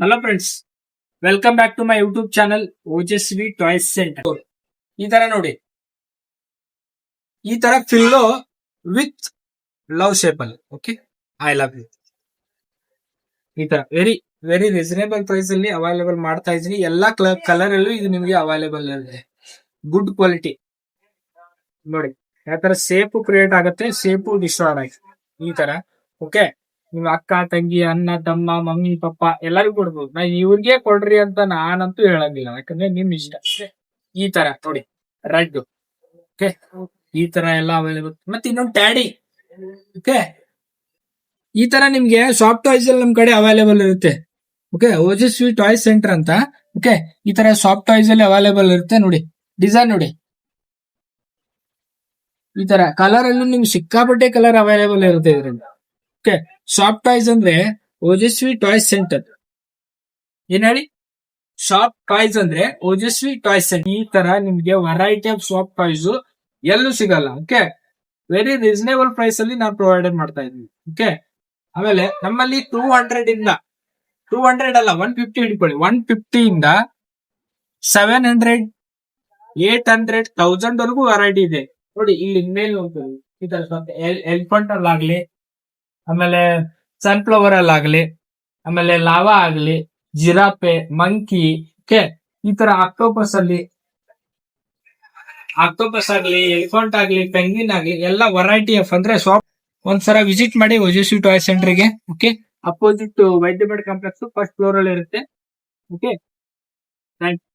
Hello friends, welcome back to my YouTube channel Ojaswi toys centre. ಈ ತರ ನೋಡಿ, ಈ ತರ ಫಿಲ್ಲೋ ವಿತ್ ಲವ್ ಶೇಪ್ ಅಲ್ಲಿ. Okay, I love you. ಈ ತರ ವೆರಿ ವೆರಿ ರೀಸನೇಬಲ್ ಪ್ರೈಸ್ ಅಲ್ಲಿ ಅವೈಲೇಬಲ್ ಮಾಡ್ತಾ ಇದ್ದೀನಿ. ಎಲ್ಲಾ ಕಲರ್ ಅಲ್ಲೂ ಇದು ನಿಮಗೆ ಅವೈಲೇಬಲ್ ಇದೆ. ಗುಡ್ ಕ್ವಾಲಿಟಿ ನೋಡಿ. ಯಾವ ತರ ಸೇಪು ಕ್ರಿಯೇಟ್ ಆಗುತ್ತೆ, ಸೇಪು ಡಿಸ್ಟ್ರಾಯ್ ಆಗುತ್ತೆ. ಈ ತರ ಓಕೆ, ನಿಮ್ ಅಕ್ಕ ತಂಗಿ ಅಣ್ಣ ತಮ್ಮ ಮಮ್ಮಿ ಪಪ್ಪ ಎಲ್ಲರಿಗೂ ಕೊಡ್ಬೋದು. ನಾ ಇವ್ರಿಗೆ ಕೊಡ್ರಿ ಅಂತ ನಾನಂತೂ ಹೇಳಂಗಿಲ್ಲ, ಯಾಕಂದ್ರೆ ನಿಮ್ ಇಷ್ಟ. ಈ ತರ ನೋಡಿ, ರೆಡ್. ಓಕೆ, ಈ ತರ ಎಲ್ಲ ಅವೈಲೇಬಲ್. ಮತ್ತೆ ಇನ್ನೊಂದು ಟ್ಯಾಡಿ. ಓಕೆ, ಈ ತರ ನಿಮ್ಗೆ ಸಾಫ್ಟ್ ಟಾಯ್ಸ್ ಅಲ್ಲಿ ನಮ್ ಕಡೆ ಅವೈಲೇಬಲ್ ಇರುತ್ತೆ. ಓಕೆ, ಓಜಸ್ವಿ ಟಾಯ್ಸ್ ಸೆಂಟರ್ ಅಂತ. ಓಕೆ, ಈ ತರ ಸಾಫ್ಟ್ ಟಾಯ್ಸ್ ಅಲ್ಲಿ ಅವೈಲೇಬಲ್ ಇರುತ್ತೆ. ನೋಡಿ ಡಿಸೈನ್ ನೋಡಿ, ಈ ತರ ಕಲರ್ ಅಲ್ಲೂ ನಿಮ್ಗೆ ಸಿಕ್ಕಾಪಟ್ಟೆ ಕಲರ್ ಅವೈಲೇಬಲ್ ಇರುತ್ತೆ ಇದರಿಂದ. ಓಕೆ, ಸಾಫ್ಟ್ ಟಾಯ್ಸ್ ಅಂದ್ರೆ ಓಜಸ್ವಿ ಟಾಯ್ಸ್ ಸೆಂಟರ್. ಏನ್ ಹೇಳಿ, ಸಾಫ್ಟ್ ಟಾಯ್ಸ್ ಅಂದ್ರೆ ಓಜಸ್ವಿ ಟಾಯ್ಸ್ ಸೆಂಟರ್. ಈ ತರ ನಿಮ್ಗೆ ವೆರೈಟಿ ಆಫ್ ಸಾಫ್ಟ್ ಟಾಯ್ಸ್ ಎಲ್ಲೂ ಸಿಗಲ್ಲ. ಓಕೆ, ವೆರಿ ರೀಸನೇಬಲ್ ಪ್ರೈಸ್ ಅಲ್ಲಿ ನಾವು ಪ್ರೊವೈಡ್ ಮಾಡ್ತಾ ಇದೀವಿ. ಓಕೆ, ಆಮೇಲೆ ನಮ್ಮಲ್ಲಿ 200 ಇಂದ 200 ಅಲ್ಲ 150 ಹಿಡ್ಕೊಳ್ಳಿ. 150 ಇಂದ 700, 800, 1000 ವರೆಗೂ ವೆರೈಟಿ ಇದೆ. ನೋಡಿ ಇಲ್ಲಿ ಮೇಲೆ ನೋಡ್ತೀವಿ, ಈ ತರ ಎಲಿಫೆಂಟ್ ಅಲ್ಲಾಗ್ಲಿ, ಆಮೇಲೆ ಸನ್ಫ್ಲವರ್ ಅಲ್ಲಾಗ್ಲಿ, ಆಮೇಲೆ ಲಾವಾ ಆಗ್ಲಿ, ಜಿರಾಪೆ, ಮಂಕಿ. ಓಕೆ, ಈ ತರ ಆಕ್ಟೋಪಸ್ ಆಗ್ಲಿ, ಎಲಿಫೆಂಟ್ ಆಗ್ಲಿ, ಪೆಂಗ್ವಿನ್ ಆಗ್ಲಿ, ಎಲ್ಲ ವೆರೈಟಿ ಆಫ್ ಅಂದ್ರೆ ಶಾಪ್. ಒಂದ್ಸಲ ವಿಸಿಟ್ ಮಾಡಿ ಓಜಸ್ವಿ ಟಾಯ್ ಸೆಂಟರ್ ಗೆ. ಓಕೆ, ಅಪೋಸಿಟ್ ವೈದ್ಯಬೇಡ್ ಕಾಂಪ್ಲೆಕ್ಸ್ ಫಸ್ಟ್ ಫ್ಲೋರ್ ಅಲ್ಲಿ ಇರುತ್ತೆ. Okay, thank you.